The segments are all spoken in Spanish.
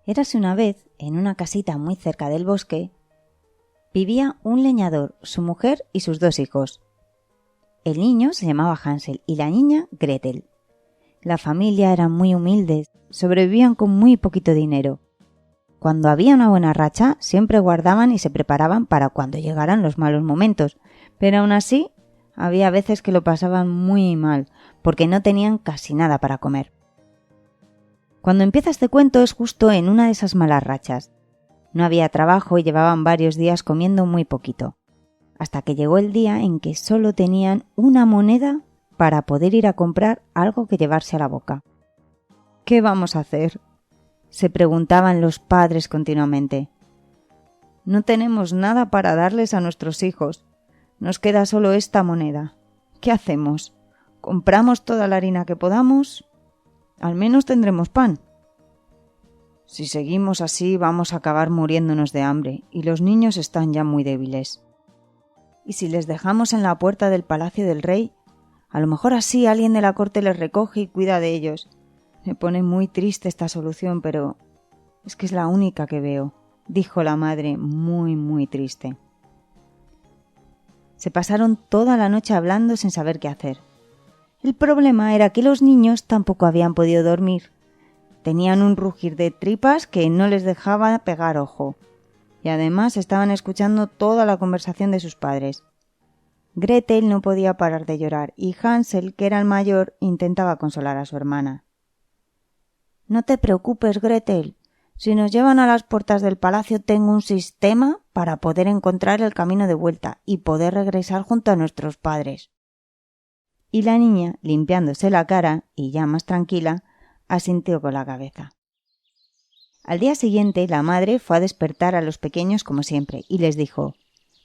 Érase una vez, en una casita muy cerca del bosque, vivía un leñador, su mujer y sus 2 hijos. El niño se llamaba Hansel y la niña Gretel. La familia era muy humilde, sobrevivían con muy poquito dinero. Cuando había una buena racha, siempre guardaban y se preparaban para cuando llegaran los malos momentos, pero aún así había veces que lo pasaban muy mal, porque no tenían casi nada para comer. Cuando empieza este cuento es justo en una de esas malas rachas. No había trabajo y llevaban varios días comiendo muy poquito, hasta que llegó el día en que solo tenían una moneda para poder ir a comprar algo que llevarse a la boca. ¿Qué vamos a hacer?, se preguntaban los padres continuamente. No tenemos nada para darles a nuestros hijos. Nos queda solo esta moneda. ¿Qué hacemos? ¿Compramos toda la harina que podamos? Al menos tendremos pan. Si seguimos así vamos a acabar muriéndonos de hambre y los niños están ya muy débiles. ¿Y si les dejamos en la puerta del palacio del rey? A lo mejor así alguien de la corte les recoge y cuida de ellos. Me pone muy triste esta solución, pero es que es la única que veo, dijo la madre muy triste. Se pasaron toda la noche hablando sin saber qué hacer. El problema era que los niños tampoco habían podido dormir. Tenían un rugir de tripas que no les dejaba pegar ojo. Y además estaban escuchando toda la conversación de sus padres. Gretel no podía parar de llorar y Hansel, que era el mayor, intentaba consolar a su hermana. No te preocupes, Gretel. Si nos llevan a las puertas del palacio tengo un sistema para poder encontrar el camino de vuelta y poder regresar junto a nuestros padres. Y la niña, limpiándose la cara y ya más tranquila, asintió con la cabeza. Al día siguiente la madre fue a despertar a los pequeños como siempre y les dijo: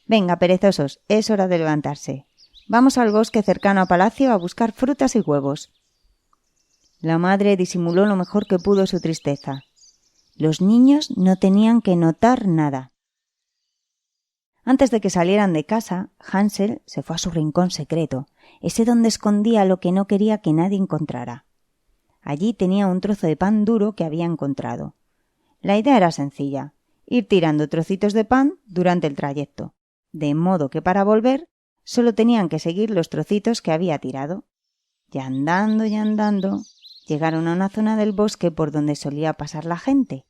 «Venga, perezosos, es hora de levantarse. Vamos al bosque cercano a palacio a buscar frutas y huevos». La madre disimuló lo mejor que pudo su tristeza. Los niños no tenían que notar nada. Antes de que salieran de casa, Hansel se fue a su rincón secreto, ese donde escondía lo que no quería que nadie encontrara. Allí tenía un trozo de pan duro que había encontrado. La idea era sencilla, ir tirando trocitos de pan durante el trayecto, de modo que para volver solo tenían que seguir los trocitos que había tirado. Y andando, llegaron a una zona del bosque por donde solía pasar la gente.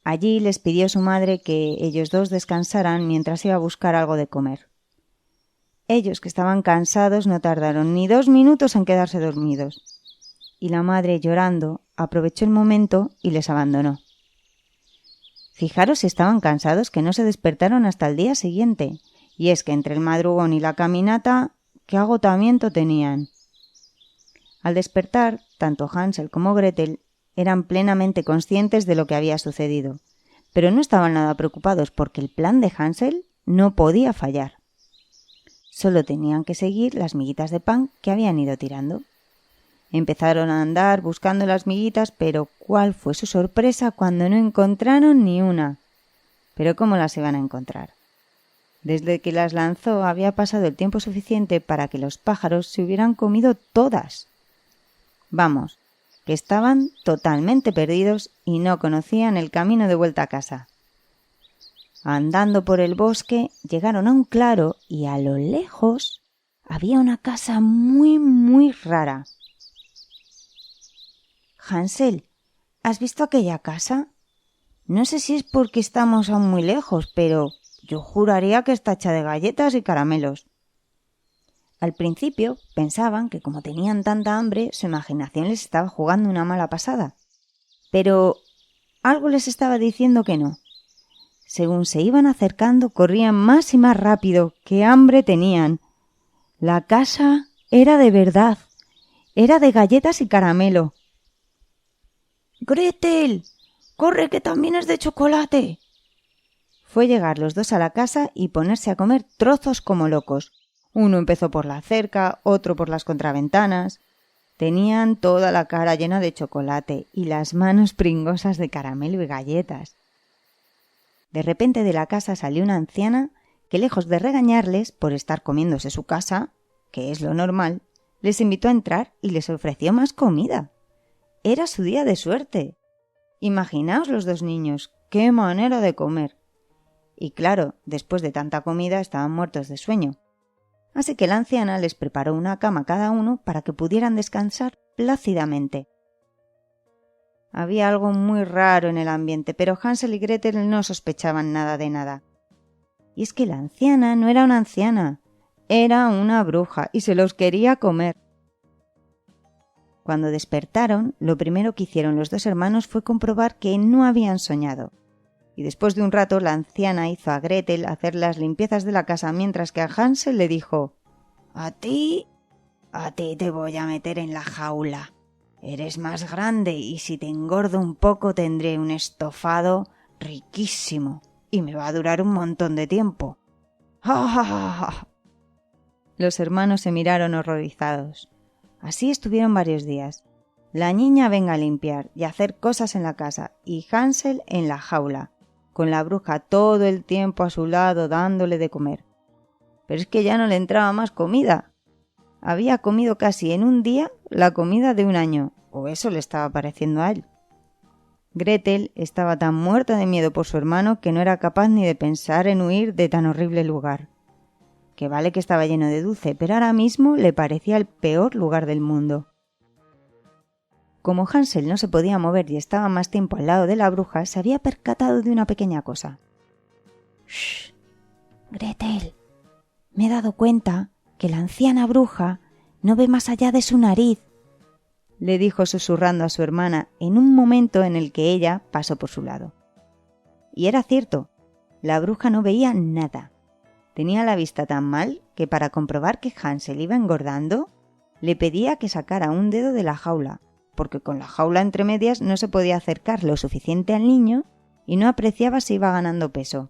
Allí les pidió su madre que ellos 2 descansaran mientras iba a buscar algo de comer. Ellos, que estaban cansados, no tardaron ni 2 minutos en quedarse dormidos. Y la madre, llorando, aprovechó el momento y les abandonó. Fijaros si estaban cansados que no se despertaron hasta el día siguiente. Y es que entre el madrugón y la caminata, ¡qué agotamiento tenían! Al despertar, tanto Hansel como Gretel eran plenamente conscientes de lo que había sucedido, pero no estaban nada preocupados porque el plan de Hansel no podía fallar. Solo tenían que seguir las miguitas de pan que habían ido tirando. Empezaron a andar buscando las miguitas, pero ¿cuál fue su sorpresa cuando no encontraron ni una? ¿Pero cómo las iban a encontrar? Desde que las lanzó había pasado el tiempo suficiente para que los pájaros se hubieran comido todas. Vamos, que estaban totalmente perdidos y no conocían el camino de vuelta a casa. Andando por el bosque, llegaron a un claro y a lo lejos había una casa muy rara. «Hansel, ¿has visto aquella casa? No sé si es porque estamos aún muy lejos, pero yo juraría que está hecha de galletas y caramelos». Al principio pensaban que como tenían tanta hambre, su imaginación les estaba jugando una mala pasada. Pero algo les estaba diciendo que no. Según se iban acercando, corrían más y más rápido. ¡Qué hambre tenían! La casa era de verdad. Era de galletas y caramelo. «¡Gretel! ¡Corre, que también es de chocolate!». Fue llegar los 2 a la casa y ponerse a comer trozos como locos. Uno empezó por la cerca, otro por las contraventanas. Tenían toda la cara llena de chocolate y las manos pringosas de caramelo y galletas. De repente de la casa salió una anciana que, lejos de regañarles por estar comiéndose su casa, que es lo normal, les invitó a entrar y les ofreció más comida. Era su día de suerte. Imaginaos los dos niños, qué manera de comer. Y claro, después de tanta comida estaban muertos de sueño. Así que la anciana les preparó una cama a cada uno para que pudieran descansar plácidamente. Había algo muy raro en el ambiente, pero Hansel y Gretel no sospechaban nada de nada. Y es que la anciana no era una anciana, era una bruja y se los quería comer. Cuando despertaron, lo primero que hicieron los dos hermanos fue comprobar que no habían soñado. Y después de un rato la anciana hizo a Gretel hacer las limpiezas de la casa mientras que a Hansel le dijo: A ti te voy a meter en la jaula. Eres más grande y si te engordo un poco tendré un estofado riquísimo y me va a durar un montón de tiempo. ¡Ja, ja, ja, ja! Los hermanos se miraron horrorizados. Así estuvieron varios días. La niña venga a limpiar y a hacer cosas en la casa y Hansel en la jaula, con la bruja todo el tiempo a su lado dándole de comer. Pero es que ya no le entraba más comida. Había comido casi en un día la comida de un año, o eso le estaba pareciendo a él. Gretel estaba tan muerta de miedo por su hermano que no era capaz ni de pensar en huir de tan horrible lugar. Que vale que estaba lleno de dulce, pero ahora mismo le parecía el peor lugar del mundo. Como Hansel no se podía mover y estaba más tiempo al lado de la bruja, se había percatado de una pequeña cosa. —¡Shh! Gretel, me he dado cuenta que la anciana bruja no ve más allá de su nariz —le dijo susurrando a su hermana en un momento en el que ella pasó por su lado. Y era cierto, la bruja no veía nada. Tenía la vista tan mal que para comprobar que Hansel iba engordando, le pedía que sacara un dedo de la jaula, porque con la jaula entre medias no se podía acercar lo suficiente al niño y no apreciaba si iba ganando peso.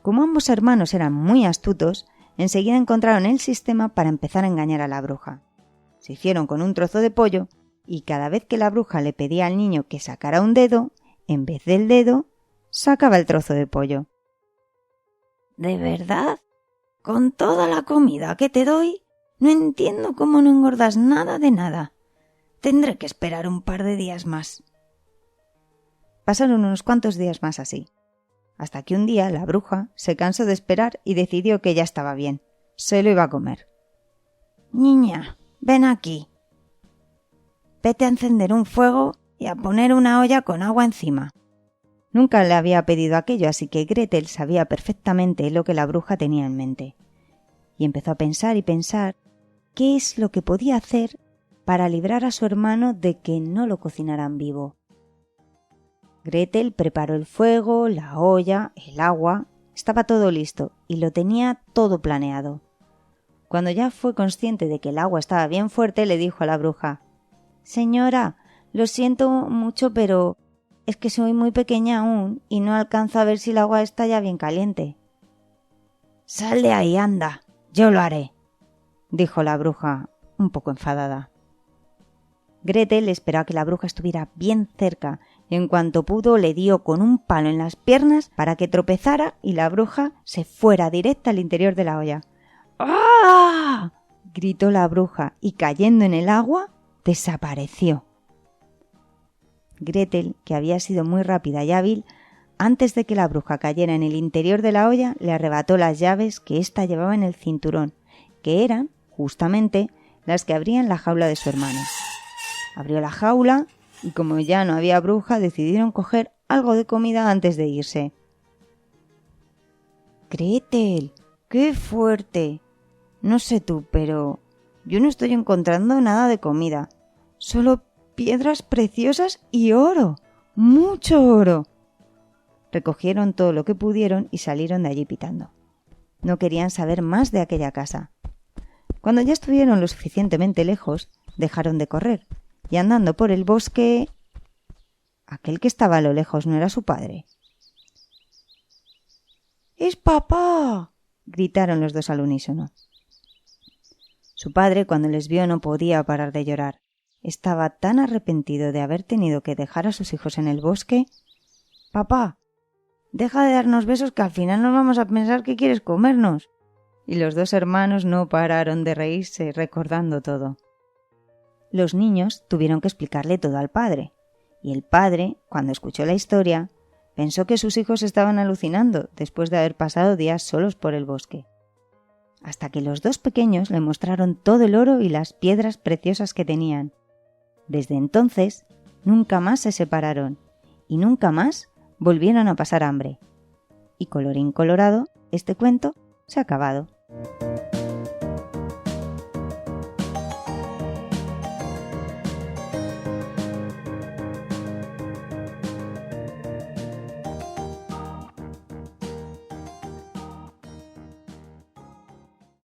Como ambos hermanos eran muy astutos, enseguida encontraron el sistema para empezar a engañar a la bruja. Se hicieron con un trozo de pollo y cada vez que la bruja le pedía al niño que sacara un dedo, en vez del dedo, sacaba el trozo de pollo. ¿De verdad? Con toda la comida que te doy, no entiendo cómo no engordas nada de nada. Tendré que esperar un par de días más. Pasaron unos cuantos días más así, hasta que un día la bruja se cansó de esperar y decidió que ya estaba bien. Se lo iba a comer. Niña, ven aquí. Vete a encender un fuego y a poner una olla con agua encima. Nunca le había pedido aquello, así que Gretel sabía perfectamente lo que la bruja tenía en mente. Y empezó a pensar y pensar qué es lo que podía hacer para librar a su hermano de que no lo cocinaran vivo. Gretel preparó el fuego, la olla, el agua, estaba todo listo y lo tenía todo planeado. Cuando ya fue consciente de que el agua estaba bien fuerte, le dijo a la bruja: «Señora, lo siento mucho, pero es que soy muy pequeña aún y no alcanzo a ver si el agua está ya bien caliente». «Sal de ahí, anda, yo lo haré», dijo la bruja, un poco enfadada. Gretel esperó a que la bruja estuviera bien cerca y en cuanto pudo le dio con un palo en las piernas para que tropezara y la bruja se fuera directa al interior de la olla. ¡Ah! Gritó la bruja y cayendo en el agua desapareció. Gretel, que había sido muy rápida y hábil, antes de que la bruja cayera en el interior de la olla, le arrebató las llaves que ésta llevaba en el cinturón, que eran, justamente, las que abrían la jaula de su hermano. Abrió la jaula y como ya no había bruja, decidieron coger algo de comida antes de irse. «Gretel, qué fuerte. No sé tú, pero yo no estoy encontrando nada de comida. Solo piedras preciosas y oro. ¡Mucho oro!». Recogieron todo lo que pudieron y salieron de allí pitando. No querían saber más de aquella casa. Cuando ya estuvieron lo suficientemente lejos, dejaron de correr y andando por el bosque... Aquel que estaba a lo lejos no era su padre. «¡Es papá!», gritaron los dos al unísono. Su padre, cuando les vio, no podía parar de llorar. Estaba tan arrepentido de haber tenido que dejar a sus hijos en el bosque. «Papá, deja de darnos besos que al final nos vamos a pensar que quieres comernos». Y los dos hermanos no pararon de reírse recordando todo. Los niños tuvieron que explicarle todo al padre, y el padre, cuando escuchó la historia, pensó que sus hijos estaban alucinando después de haber pasado días solos por el bosque. Hasta que los dos pequeños le mostraron todo el oro y las piedras preciosas que tenían. Desde entonces, nunca más se separaron y nunca más volvieron a pasar hambre. Y colorín colorado, este cuento se ha acabado.